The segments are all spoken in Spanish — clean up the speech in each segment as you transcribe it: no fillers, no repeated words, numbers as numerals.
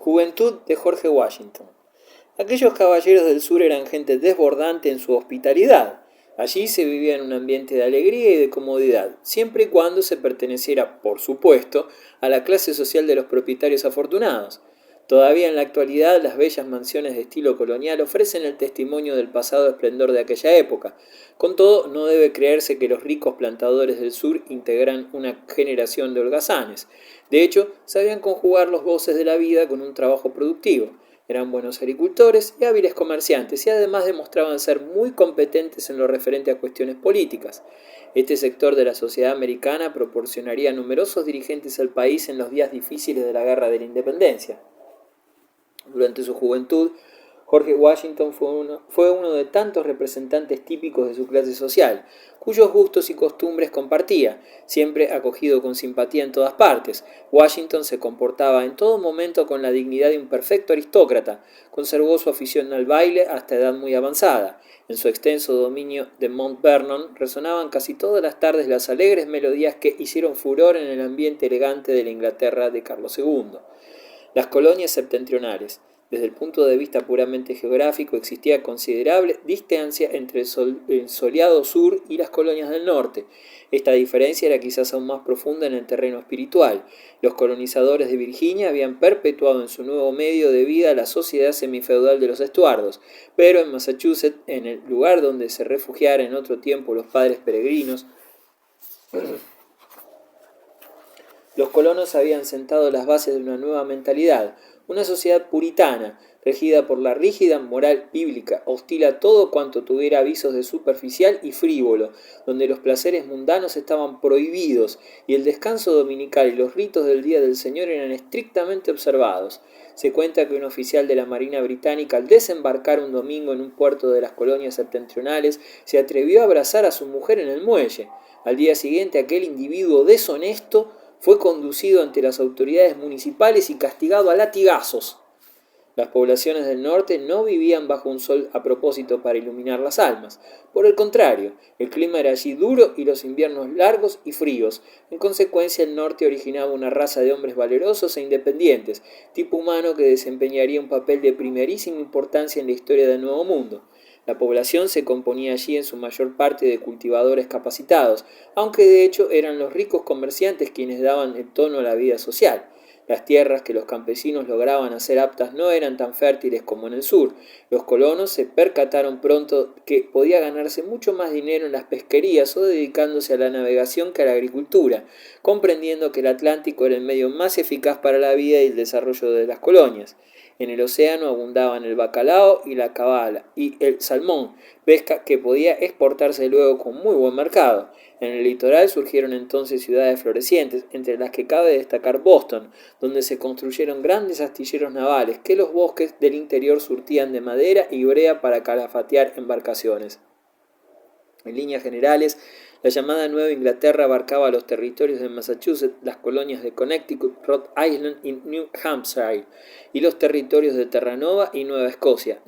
Juventud de George Washington. Aquellos caballeros del sur eran gente desbordante en su hospitalidad. Allí se vivía en un ambiente de alegría y de comodidad, siempre y cuando se perteneciera, por supuesto, a la clase social de los propietarios afortunados. Todavía en la actualidad, las bellas mansiones de estilo colonial ofrecen el testimonio del pasado esplendor de aquella época. Con todo, no debe creerse que los ricos plantadores del sur integran una generación de holgazanes. De hecho, sabían conjugar los goces de la vida con un trabajo productivo. Eran buenos agricultores y hábiles comerciantes y además demostraban ser muy competentes en lo referente a cuestiones políticas. Este sector de la sociedad americana proporcionaría numerosos dirigentes al país en los días difíciles de la Guerra de la Independencia. Durante su juventud, George Washington fue uno de tantos representantes típicos de su clase social, cuyos gustos y costumbres compartía, siempre acogido con simpatía en todas partes. Washington se comportaba en todo momento con la dignidad de un perfecto aristócrata, conservó su afición al baile hasta edad muy avanzada. En su extenso dominio de Mount Vernon resonaban casi todas las tardes las alegres melodías que hicieron furor en el ambiente elegante de la Inglaterra de Carlos II. Las colonias septentrionales. Desde el punto de vista puramente geográfico existía considerable distancia entre el soleado sur y las colonias del norte. Esta diferencia era quizás aún más profunda en el terreno espiritual. Los colonizadores de Virginia habían perpetuado en su nuevo medio de vida la sociedad semifeudal de los Estuardos, pero en Massachusetts, en el lugar donde se refugiaran en otro tiempo los padres peregrinos, los colonos habían sentado las bases de una nueva mentalidad, una sociedad puritana, regida por la rígida moral bíblica, hostil a todo cuanto tuviera visos de superficial y frívolo, donde los placeres mundanos estaban prohibidos y el descanso dominical y los ritos del Día del Señor eran estrictamente observados. Se cuenta que un oficial de la Marina Británica, al desembarcar un domingo en un puerto de las colonias septentrionales, se atrevió a abrazar a su mujer en el muelle. Al día siguiente, aquel individuo deshonesto fue conducido ante las autoridades municipales y castigado a latigazos. Las poblaciones del norte no vivían bajo un sol a propósito para iluminar las almas. Por el contrario, el clima era allí duro y los inviernos largos y fríos. En consecuencia, el norte originaba una raza de hombres valerosos e independientes, tipo humano que desempeñaría un papel de primerísima importancia en la historia del Nuevo Mundo. La población se componía allí en su mayor parte de cultivadores capacitados, aunque de hecho eran los ricos comerciantes quienes daban el tono a la vida social. Las tierras que los campesinos lograban hacer aptas no eran tan fértiles como en el sur. Los colonos se percataron pronto que podía ganarse mucho más dinero en las pesquerías o dedicándose a la navegación que a la agricultura, comprendiendo que el Atlántico era el medio más eficaz para la vida y el desarrollo de las colonias. En el océano abundaban el bacalao y la cabala y el salmón, pesca que podía exportarse luego con muy buen mercado. En el litoral surgieron entonces ciudades florecientes, entre las que cabe destacar Boston, donde se construyeron grandes astilleros navales que los bosques del interior surtían de madera y brea para calafatear embarcaciones. En líneas generales, la llamada Nueva Inglaterra abarcaba los territorios de Massachusetts, las colonias de Connecticut, Rhode Island y New Hampshire, y los territorios de Terranova y Nueva Escocia,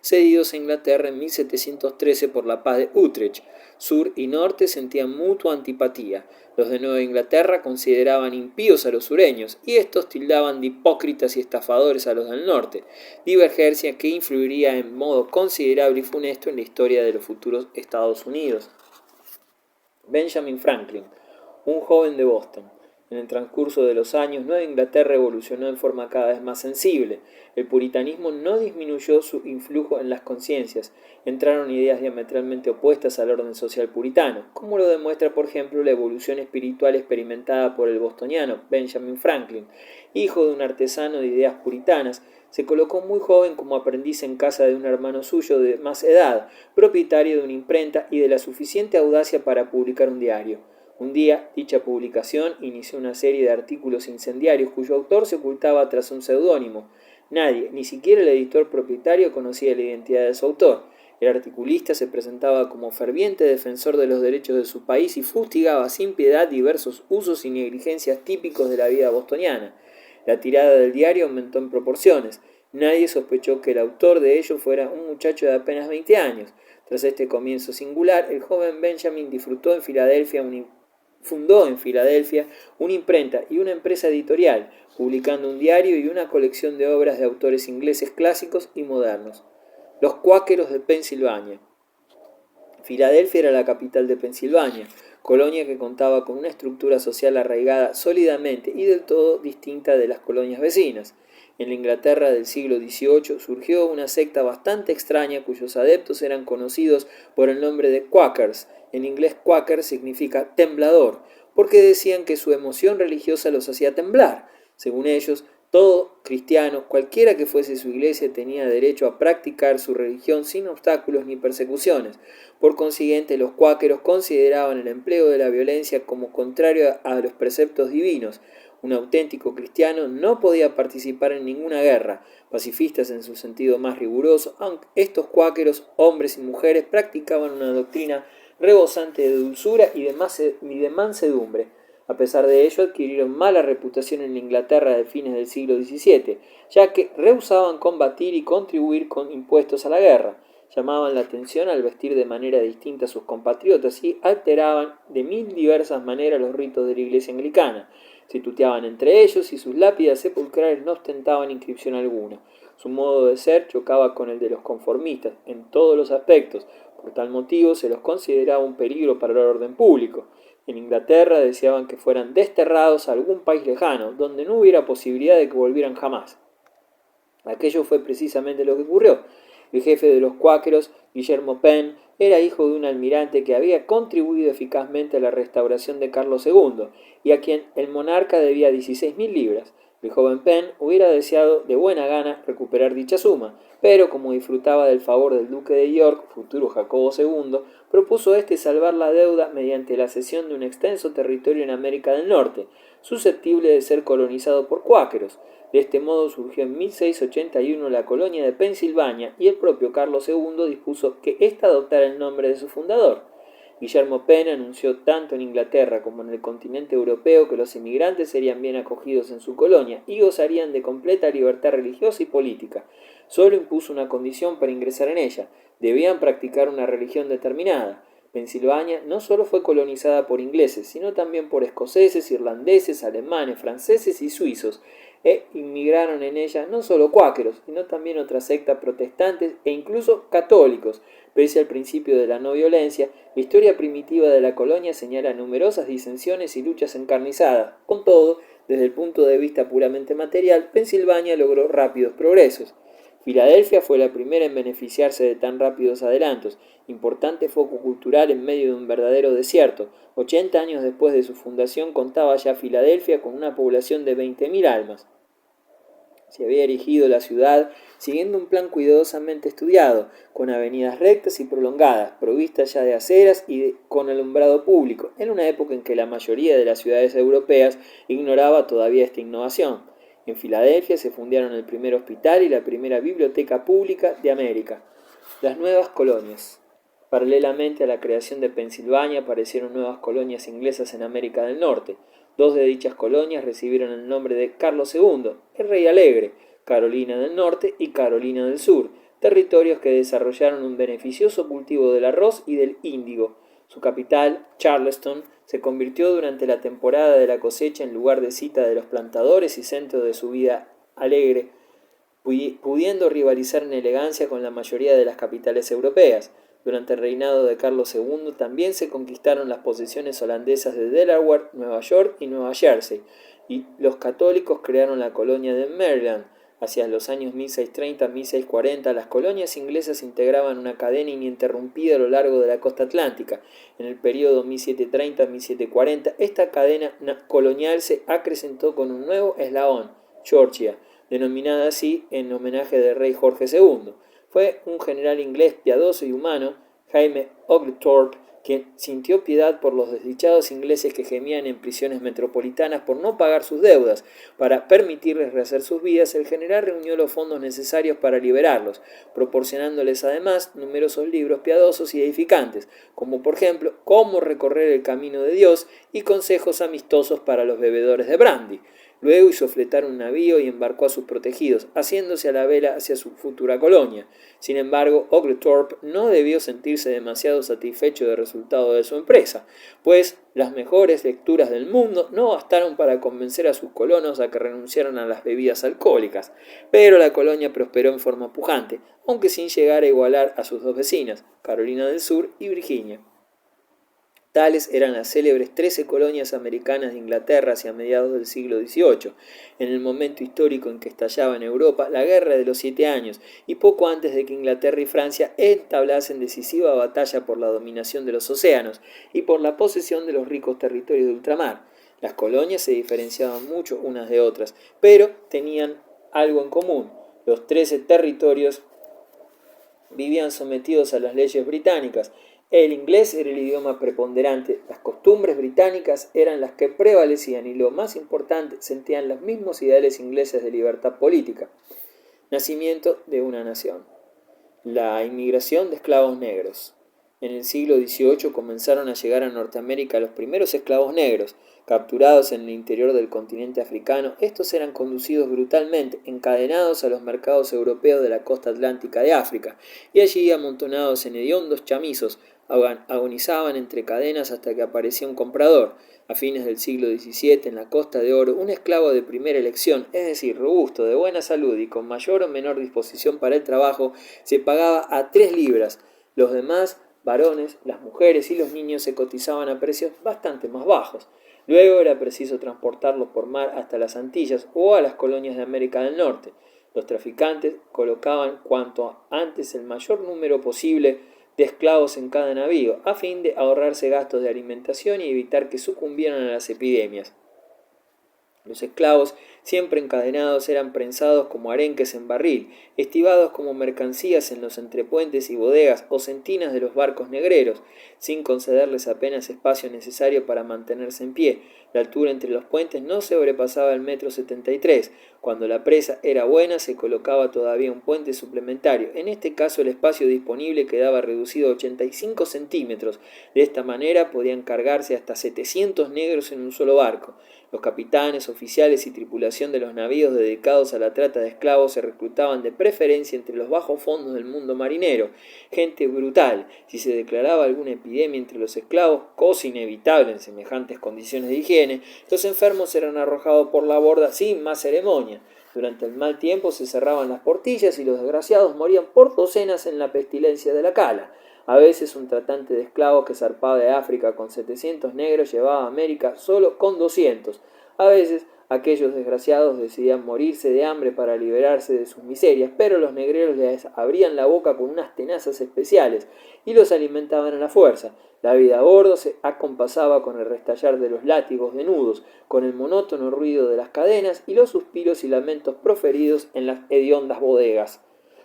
cedidos a Inglaterra en 1713 por la paz de Utrecht. Sur y norte sentían mutua antipatía. Los de Nueva Inglaterra consideraban impíos a los sureños, y estos tildaban de hipócritas y estafadores a los del norte, divergencia que influiría en modo considerable y funesto en la historia de los futuros Estados Unidos. Benjamin Franklin, un joven de Boston. En el transcurso de los años, Nueva Inglaterra evolucionó en forma cada vez más sensible. El puritanismo no disminuyó su influjo en las conciencias. Entraron ideas diametralmente opuestas al orden social puritano, como lo demuestra, por ejemplo, la evolución espiritual experimentada por el bostoniano Benjamin Franklin, hijo de un artesano de ideas puritanas. Se colocó muy joven como aprendiz en casa de un hermano suyo de más edad, propietario de una imprenta y de la suficiente audacia para publicar un diario. Un día, dicha publicación inició una serie de artículos incendiarios cuyo autor se ocultaba tras un seudónimo. Nadie, ni siquiera el editor propietario, conocía la identidad de su autor. El articulista se presentaba como ferviente defensor de los derechos de su país y fustigaba sin piedad diversos usos y negligencias típicos de la vida bostoniana. La tirada del diario aumentó en proporciones. Nadie sospechó que el autor de ello fuera un muchacho de apenas 20 años. Tras este comienzo singular, el joven Benjamin disfrutó en Filadelfia fundó en Filadelfia una imprenta y una empresa editorial, publicando un diario y una colección de obras de autores ingleses clásicos y modernos. Los cuáqueros de Pensilvania. Filadelfia era la capital de Pensilvania, colonia que contaba con una estructura social arraigada sólidamente y del todo distinta de las colonias vecinas. En la Inglaterra del siglo XVIII surgió una secta bastante extraña cuyos adeptos eran conocidos por el nombre de Quakers. En inglés Quaker significa temblador, porque decían que su emoción religiosa los hacía temblar. Según ellos, todo cristiano, cualquiera que fuese su iglesia, tenía derecho a practicar su religión sin obstáculos ni persecuciones. Por consiguiente, los cuáqueros consideraban el empleo de la violencia como contrario a los preceptos divinos. Un auténtico cristiano no podía participar en ninguna guerra, pacifistas en su sentido más riguroso, aunque estos cuáqueros, hombres y mujeres, practicaban una doctrina rebosante de dulzura y de mansedumbre. A pesar de ello, adquirieron mala reputación en la Inglaterra de fines del siglo XVII, ya que rehusaban combatir y contribuir con impuestos a la guerra, llamaban la atención al vestir de manera distinta a sus compatriotas y alteraban de mil diversas maneras los ritos de la iglesia anglicana. Se tuteaban entre ellos y sus lápidas sepulcrales no ostentaban inscripción alguna. Su modo de ser chocaba con el de los conformistas en todos los aspectos. Por tal motivo se los consideraba un peligro para el orden público. En Inglaterra deseaban que fueran desterrados a algún país lejano, donde no hubiera posibilidad de que volvieran jamás. Aquello fue precisamente lo que ocurrió. El jefe de los cuáqueros, Guillermo Penn, era hijo de un almirante que había contribuido eficazmente a la restauración de Carlos II y a quien el monarca debía 16.000 libras. El joven Penn hubiera deseado de buena gana recuperar dicha suma, pero como disfrutaba del favor del duque de York, futuro Jacobo II, propuso salvar la deuda mediante la cesión de un extenso territorio en América del Norte, susceptible de ser colonizado por cuáqueros. De este modo surgió en 1681 la colonia de Pensilvania y el propio Carlos II dispuso que ésta adoptara el nombre de su fundador. Guillermo Penn anunció tanto en Inglaterra como en el continente europeo que los inmigrantes serían bien acogidos en su colonia y gozarían de completa libertad religiosa y política. Solo impuso una condición para ingresar en ella: debían practicar una religión determinada. Pensilvania no solo fue colonizada por ingleses, sino también por escoceses, irlandeses, alemanes, franceses y suizos, inmigraron en ella no solo cuáqueros, sino también otras sectas protestantes e incluso católicos. Pese al principio de la no violencia, la historia primitiva de la colonia señala numerosas disensiones y luchas encarnizadas. Con todo, desde el punto de vista puramente material, Pensilvania logró rápidos progresos. Filadelfia fue la primera en beneficiarse de tan rápidos adelantos, importante foco cultural en medio de un verdadero desierto. 80 años después de su fundación contaba ya Filadelfia con una población de 20.000 almas. Se había erigido la ciudad siguiendo un plan cuidadosamente estudiado, con avenidas rectas y prolongadas, provistas ya de aceras y con alumbrado público, en una época en que la mayoría de las ciudades europeas ignoraba todavía esta innovación. En Filadelfia se fundaron el primer hospital y la primera biblioteca pública de América. Las nuevas colonias. Paralelamente a la creación de Pensilvania aparecieron nuevas colonias inglesas en América del Norte. Dos de dichas colonias recibieron el nombre de Carlos II, el Rey Alegre, Carolina del Norte y Carolina del Sur, territorios que desarrollaron un beneficioso cultivo del arroz y del índigo. Su capital, Charleston, se convirtió durante la temporada de la cosecha en lugar de cita de los plantadores y centro de su vida alegre, pudiendo rivalizar en elegancia con la mayoría de las capitales europeas. Durante el reinado de Carlos II también se conquistaron las posesiones holandesas de Delaware, Nueva York y Nueva Jersey, y los católicos crearon la colonia de Maryland. Hacia los años 1630-1640, las colonias inglesas integraban una cadena ininterrumpida a lo largo de la costa atlántica. En el periodo 1730-1740, esta cadena colonial se acrecentó con un nuevo eslabón, Georgia, denominada así en homenaje del rey Jorge II. Fue un general inglés piadoso y humano, Jaime Oglethorpe, quien sintió piedad por los desdichados ingleses que gemían en prisiones metropolitanas por no pagar sus deudas. Para permitirles rehacer sus vidas, el general reunió los fondos necesarios para liberarlos, proporcionándoles además numerosos libros piadosos y edificantes, como por ejemplo Cómo recorrer el camino de Dios y consejos amistosos para los bebedores de brandy. Luego hizo fletar un navío y embarcó a sus protegidos, haciéndose a la vela hacia su futura colonia. Sin embargo, Oglethorpe no debió sentirse demasiado satisfecho del resultado de su empresa, pues Las mejores lecturas del mundo no bastaron para convencer a sus colonos a que renunciaran a las bebidas alcohólicas, pero la colonia prosperó en forma pujante, aunque sin llegar a igualar a sus dos vecinas, Carolina del Sur y Virginia. Tales eran las célebres 13 colonias americanas de Inglaterra hacia mediados del siglo XVIII, en el momento histórico en que estallaba en Europa la Guerra de los 7 Años y poco antes de que Inglaterra y Francia entablasen decisiva batalla por la dominación de los océanos y por la posesión de los ricos territorios de ultramar. Las colonias se diferenciaban mucho unas de otras, pero tenían algo en común. Los 13 territorios vivían sometidos a las leyes británicas. El inglés era el idioma preponderante, las costumbres británicas eran las que prevalecían y lo más importante, sentían los mismos ideales ingleses de libertad política. Nacimiento de una nación. La inmigración de esclavos negros. En el siglo XVIII comenzaron a llegar a Norteamérica los primeros esclavos negros. Capturados en el interior del continente africano, estos eran conducidos brutalmente, encadenados a los mercados europeos de la costa atlántica de África, y allí amontonados en hediondos chamizos, agonizaban entre cadenas hasta que aparecía un comprador. A fines del siglo XVII, en la Costa de Oro, un esclavo de primera elección, es decir, robusto, de buena salud y con mayor o menor disposición para el trabajo, se pagaba a 3 libras. Los demás varones, las mujeres y los niños se cotizaban a precios bastante más bajos. Luego era preciso transportarlos por mar hasta las Antillas o a las colonias de América del Norte. Los traficantes colocaban cuanto antes el mayor número posible de esclavos en cada navío, a fin de ahorrarse gastos de alimentación y evitar que sucumbieran a las epidemias. Los esclavos, siempre encadenados, eran prensados como arenques en barril, estibados como mercancías en los entrepuentes y bodegas o sentinas de los barcos negreros, sin concederles apenas espacio necesario para mantenerse en pie. La altura entre los puentes no sobrepasaba el 1,73 m. Cuando la presa era buena, se colocaba todavía un puente suplementario. En este caso, el espacio disponible quedaba reducido a 85 centímetros. De esta manera podían cargarse hasta 700 negros en un solo barco. Los capitanes, oficiales y tripulación de los navíos dedicados a la trata de esclavos se reclutaban de preferencia entre los bajos fondos del mundo marinero. Gente brutal. Si se declaraba alguna epidemia entre los esclavos, cosa inevitable en semejantes condiciones de higiene, los enfermos eran arrojados por la borda sin más ceremonia. Durante el mal tiempo se cerraban las portillas y los desgraciados morían por docenas en la pestilencia de la cala. A veces un tratante de esclavos que zarpaba de África con 700 negros llevaba a América solo con 200. A veces aquellos desgraciados decidían morirse de hambre para liberarse de sus miserias, pero los negreros les abrían la boca con unas tenazas especiales y los alimentaban a la fuerza. La vida a bordo se acompasaba con el restallar de los látigos de nudos, con el monótono ruido de las cadenas y los suspiros y lamentos proferidos en las hediondas bodegas.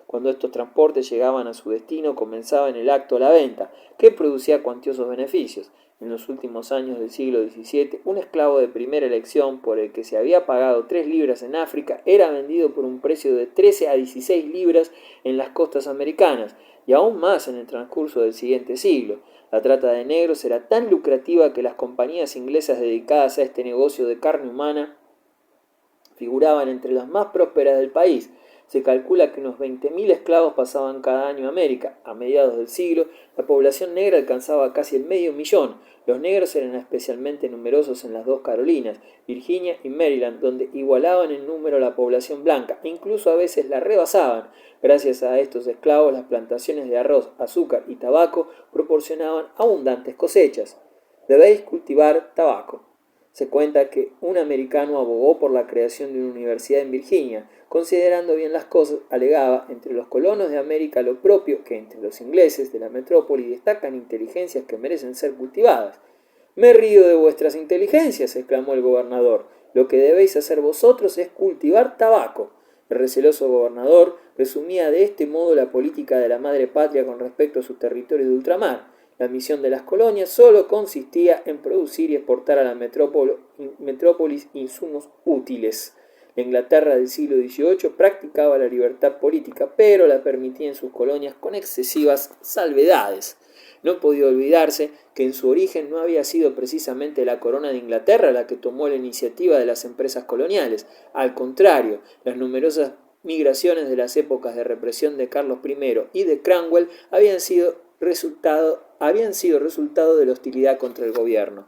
Cuando estos transportes llegaban a su destino, comenzaba en el acto la venta, que producía cuantiosos beneficios. En los últimos años del siglo XVII, un esclavo de primera elección, por el que se había pagado 3 libras en África, era vendido por un precio de 13 a 16 libras en las costas americanas, y aún más en el transcurso del siguiente siglo. La trata de negros era tan lucrativa que las compañías inglesas dedicadas a este negocio de carne humana figuraban entre las más prósperas del país. Se calcula que unos 20.000 esclavos pasaban cada año a América. A mediados del siglo, la población negra alcanzaba casi el 500.000. Los negros eran especialmente numerosos en las dos Carolinas, Virginia y Maryland, donde igualaban en número a la población blanca e incluso a veces la rebasaban. Gracias a estos esclavos, las plantaciones de arroz, azúcar y tabaco proporcionaban abundantes cosechas. Debéis cultivar tabaco. Se cuenta que un americano abogó por la creación de una universidad en Virginia. Considerando bien las cosas, alegaba, entre los colonos de América lo propio que entre los ingleses de la metrópoli destacan inteligencias que merecen ser cultivadas. «Me río de vuestras inteligencias», exclamó el gobernador. «Lo que debéis hacer vosotros es cultivar tabaco». El receloso gobernador resumía de este modo la política de la madre patria con respecto a sus territorios de ultramar. La misión de las colonias solo consistía en producir y exportar a la metrópolis insumos útiles. La Inglaterra del siglo XVIII practicaba la libertad política, pero la permitía en sus colonias con excesivas salvedades. No podía olvidarse que en su origen no había sido precisamente la corona de Inglaterra la que tomó la iniciativa de las empresas coloniales. Al contrario, las numerosas migraciones de las épocas de represión de Carlos I y de Cromwell habían sido resultado de la hostilidad contra el gobierno.